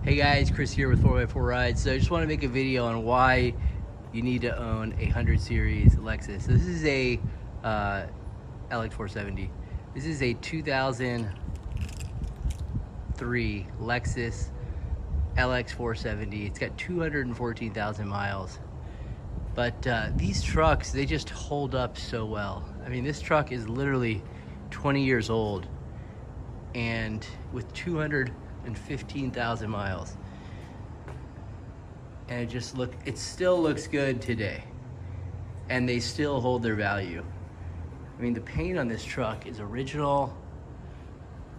Hey guys, Chris here with 4x4 Rides. So I just want to make a video on why you need to own a 100 series Lexus. This is a LX470. This is a 2003 Lexus LX470. It's got 214,000 miles. But these trucks, they just hold up so well. I mean, this truck is literally 20 years old and with 215,000 miles. And it still looks good today. And they still hold their value. I mean, the paint on this truck is original,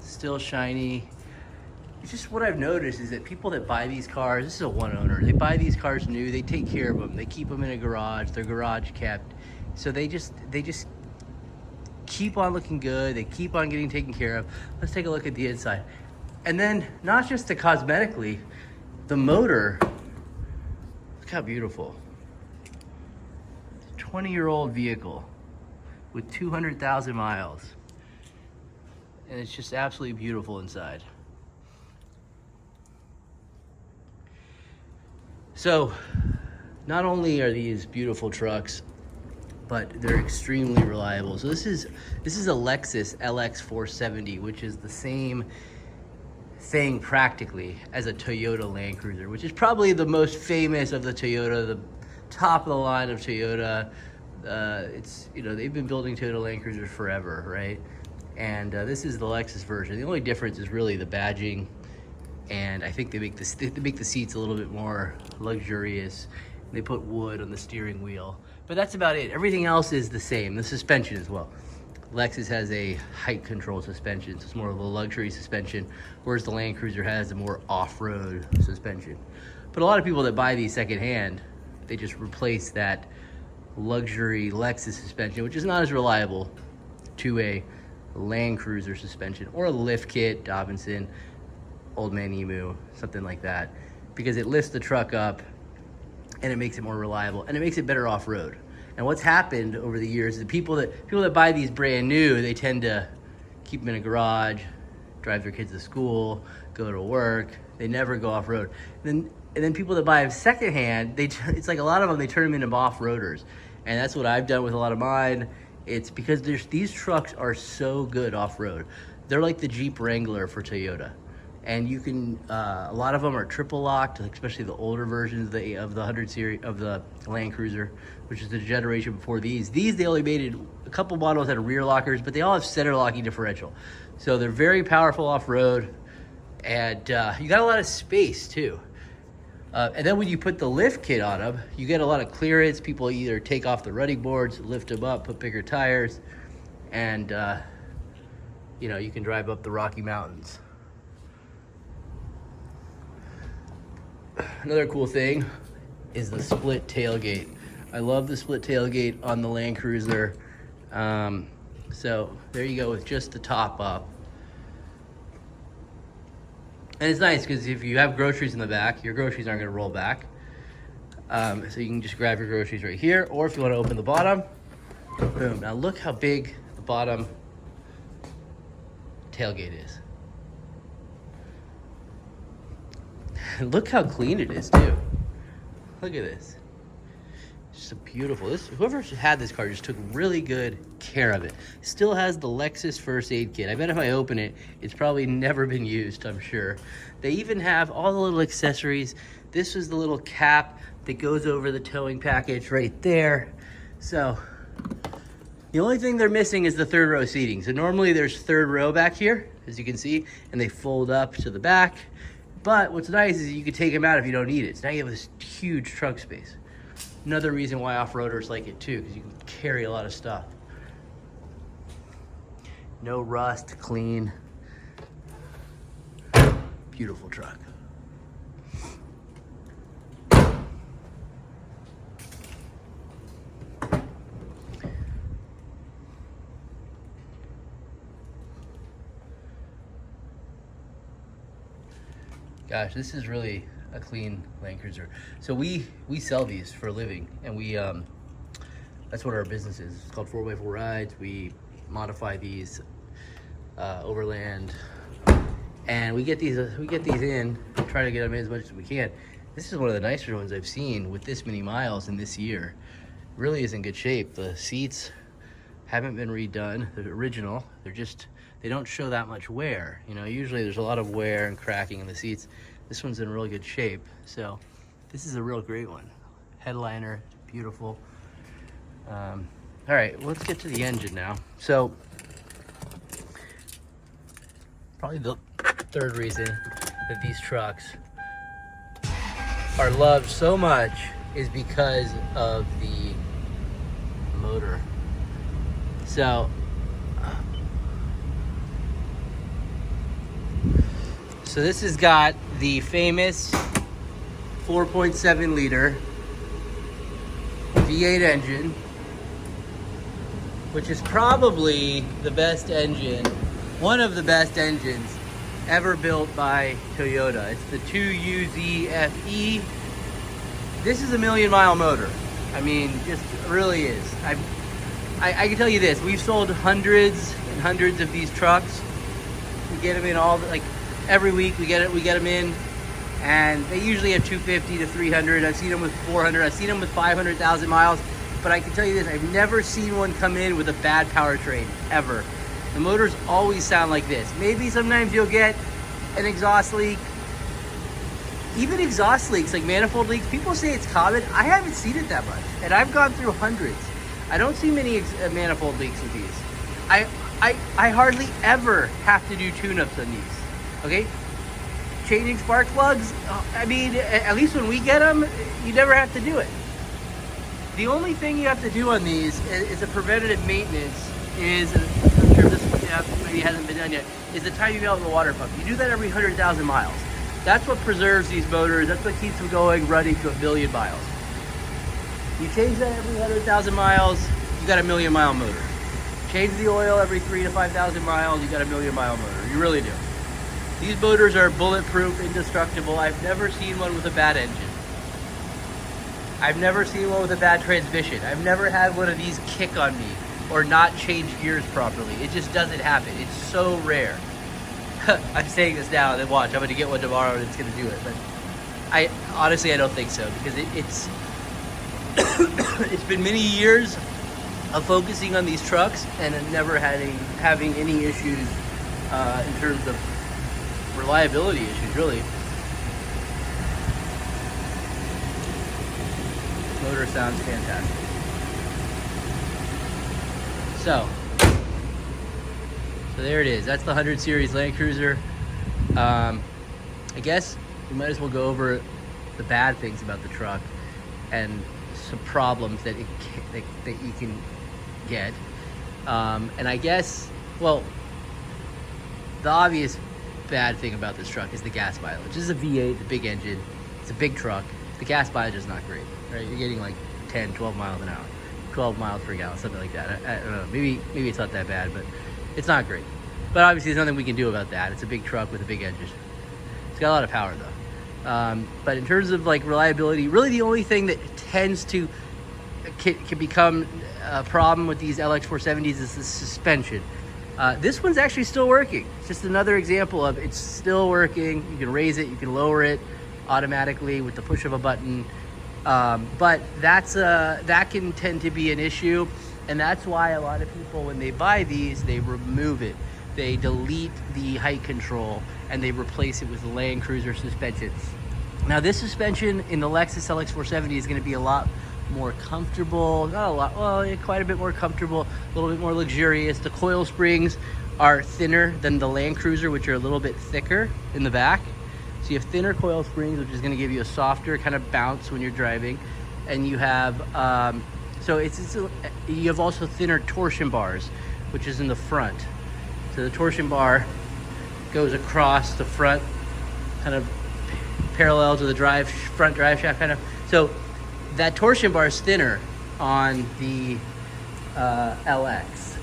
still shiny. It's just what I've noticed is that people that buy these cars, this is a one owner, they buy these cars new, they take care of them, they keep them in a garage, they're garage kept. So they just keep on looking good, they keep on getting taken care of. Let's take a look at the inside. And then not just the cosmetically, the motor, look how beautiful. 20-year-old vehicle with 200,000 miles. And it's just absolutely beautiful inside. So, not only are these beautiful trucks, but they're extremely reliable. So this is a Lexus LX470, which is the same thing practically as a Toyota Land Cruiser, which is probably the most famous of the Toyota, the top of the line of Toyota. It's, you know, they've been building Toyota Land Cruisers forever, right? And this is the Lexus version. The only difference is really the badging. And I think they make the seats a little bit more luxurious. They put wood on the steering wheel, but that's about it. Everything else is the same. The suspension as well. Lexus has a height control suspension, so it's more of a luxury suspension, whereas the Land Cruiser has a more off-road suspension. But a lot of people that buy these secondhand, they just replace that luxury Lexus suspension, which is not as reliable, to a Land Cruiser suspension or a lift kit, Dobinson, Old Man Emu, something like that, because it lifts the truck up and it makes it more reliable and it makes it better off-road. And what's happened over the years is the people that buy these brand new, they tend to keep them in a garage, drive their kids to school, go to work. They never go off-road. And then people that buy them secondhand, it's like a lot of them, they turn them into off-roaders. And that's what I've done with a lot of mine. It's because these trucks are so good off-road. They're like the Jeep Wrangler for Toyota. And you can, a lot of them are triple locked, especially the older versions of the 100 series of the Land Cruiser, which is the generation before these. They only made it, a couple models had rear lockers, but they all have center locking differential. So they're very powerful off-road, and you got a lot of space too. And then when you put the lift kit on them, you get a lot of clearance. People either take off the running boards, lift them up, put bigger tires, and you know, you can drive up the Rocky Mountains. Another cool thing is the split tailgate. I love the split tailgate on the Land Cruiser. So there you go with just the top up. And it's nice because if you have groceries in the back, your groceries aren't going to roll back. So you can just grab your groceries right here, or if you want to open the bottom, boom. Now look how big the bottom tailgate is. Look how clean it is too. Look at this. It's just a beautiful. Whoever had this car just took really good care of it. Still has the Lexus first aid kit. I bet if I open it, it's probably never been used, I'm sure. They even have all the little accessories. This is the little cap that goes over the towing package right there. So the only thing they're missing is the third row seating. So normally there's third row back here, as you can see, and they fold up to the back. But what's nice is you can take them out if you don't need it. So now you have this huge trunk space. Another reason why off-roaders like it too, because you can carry a lot of stuff. No rust, clean. Beautiful truck. Gosh, this is really a clean Land Cruiser. So we sell these for a living, and that's what our business is. It's called 4x4 Rides. We modify these overland, and we get these in try to get them in as much as we can. This is one of the nicer ones I've seen with this many miles in this year. Really is in good shape. The seats haven't been redone. They're original. They don't show that much wear. You know, usually there's a lot of wear and cracking in the seats. This one's in really good shape. So this is a real great one. Headliner, beautiful. All right, let's get to the engine now. So probably the third reason that these trucks are loved so much is because of the motor. So this has got the famous 4.7 liter V8 engine, which is probably the best engine, one of the best engines ever built by Toyota. It's the 2UZ-FE. This is a 1,000,000-mile motor. I mean, just really is. I can tell you this, we've sold hundreds and hundreds of these trucks. We get them in like every week we get them in, and they usually have 250 to 300. I've seen them with 400. I've seen them with 500,000 miles. But I can tell you this, I've never seen one come in with a bad powertrain, ever. The motors always sound like this. Maybe sometimes you'll get an exhaust leak. Even exhaust leaks, like manifold leaks, people say it's common. I haven't seen it that much, and I've gone through hundreds. I don't see many manifold leaks with these. I hardly ever have to do tune-ups on these. Okay, changing spark plugs, I mean, at least when we get them, you never have to do it. The only thing you have to do on these is a preventative maintenance is, I'm sure this maybe hasn't been done yet, is the timing belt in the water pump. You do that every 100,000 miles. That's what preserves these motors. That's what keeps them going, running to 1,000,000 miles. You change that every 100,000 miles, you got a 1,000,000-mile motor. Change the oil every 3,000 to 5,000 miles, you got a 1,000,000-mile motor. You really do. These motors are bulletproof, indestructible. I've never seen one with a bad engine. I've never seen one with a bad transmission. I've never had one of these kick on me or not change gears properly. It just doesn't happen. It's so rare. I'm saying this now, then watch, I'm gonna get one tomorrow and it's gonna do it. But I honestly don't think so, because it's it's been many years of focusing on these trucks and never having any issues in terms of reliability issues, really. Motor sounds fantastic. So there it is. That's the 100 series Land Cruiser. I guess we might as well go over the bad things about the truck and some problems that you can get. And I guess, well, the obvious bad thing about this truck is the gas mileage. This is a V8, the big engine. It's a big truck. The gas mileage is not great, right? You're getting like 10, 12 miles an hour, 12 miles per gallon, something like that. I don't know. Maybe it's not that bad, but it's not great. But obviously, there's nothing we can do about that. It's a big truck with a big engine. It's got a lot of power, though. But in terms of like reliability, really the only thing that tends to can become a problem with these LX470s is the suspension. This one's actually still working. It's just another example of it's still working. You can raise it, you can lower it automatically with the push of a button. But that can tend to be an issue, and that's why a lot of people, when they buy these, they remove it. They delete the height control and they replace it with the Land Cruiser suspension. Now, this suspension in the Lexus LX470 is going to be a lot more comfortable. Not a lot, well, yeah, quite a bit more comfortable, a little bit more luxurious. The coil springs are thinner than the Land Cruiser, which are a little bit thicker in the back. So you have thinner coil springs, which is going to give you a softer kind of bounce when you're driving. And you have, you have also thinner torsion bars, which is in the front. So the torsion bar goes across the front, kind of parallel to the front drive shaft, kind of. So that torsion bar is thinner on the LX.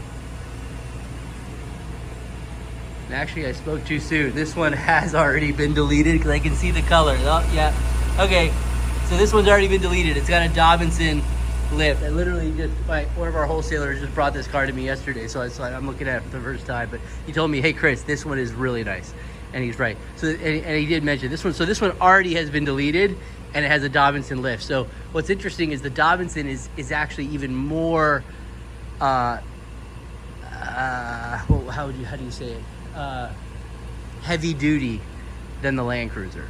And actually, I spoke too soon. This one has already been deleted because I can see the color. Oh, yeah. Okay, so this one's already been deleted. It's got a Dobinson lift. I literally one of our wholesalers just brought this car to me yesterday, so I'm looking at it for the first time. But he told me, hey, Chris, this one is really nice. And he's right. So, and he did mention this one. So this one already has been deleted, and it has a Dobinson lift. So what's interesting is the Dobinson is actually even more, well, how do you say it? Heavy duty than the Land Cruiser.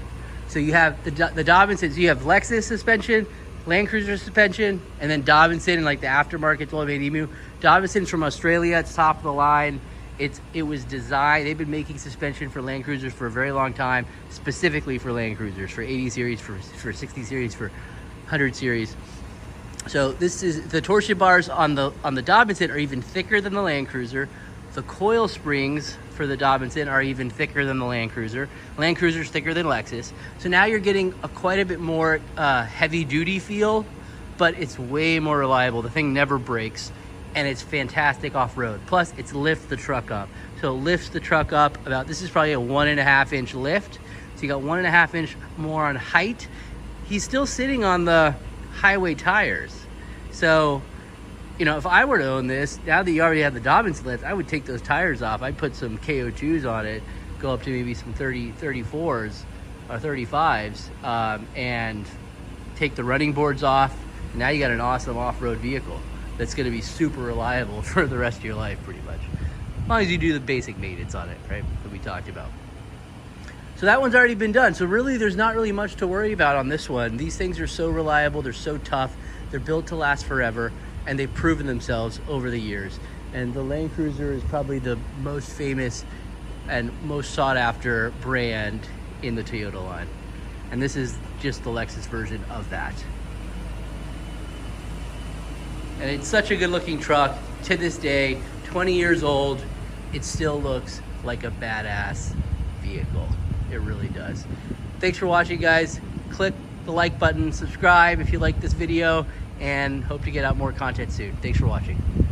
So you have the Dobinson. So you have Lexus suspension, Land Cruiser suspension, and then Dobinson and like the aftermarket 1280 Dobinson's from Australia. It's top of the line. It was designed. They've been making suspension for Land Cruisers for a very long time, specifically for Land Cruisers, for 80 series, for 60 series, for 100 series. So this is the torsion bars on the Dobinson are even thicker than the Land Cruiser. The coil springs for the Dobinson are even thicker than the Land Cruiser. Land Cruiser's thicker than Lexus. So now you're getting quite a bit more heavy duty feel, but it's way more reliable. The thing never breaks, and it's fantastic off-road. Plus, it's lifts the truck up. So it lifts the truck up about, this is probably a 1.5 inch lift. So you got 1.5 inch more on height. He's still sitting on the highway tires. So, you know, if I were to own this, now that you already have the Dobinson lift, I would take those tires off. I'd put some KO2s on it, go up to maybe some 34s or 35s, and take the running boards off. Now you got an awesome off-road vehicle that's going to be super reliable for the rest of your life, pretty much. As long as you do the basic maintenance on it, right, that we talked about. So that one's already been done. So really, there's not really much to worry about on this one. These things are so reliable. They're so tough. They're built to last forever, and they've proven themselves over the years. And the Land Cruiser is probably the most famous and most sought after brand in the Toyota line. And this is just the Lexus version of that. And it's such a good looking truck to this day, 20 years old. It still looks like a badass vehicle. It really does. Thanks for watching, guys. Click the like button, subscribe if you like this video, and hope to get out more content soon. Thanks for watching.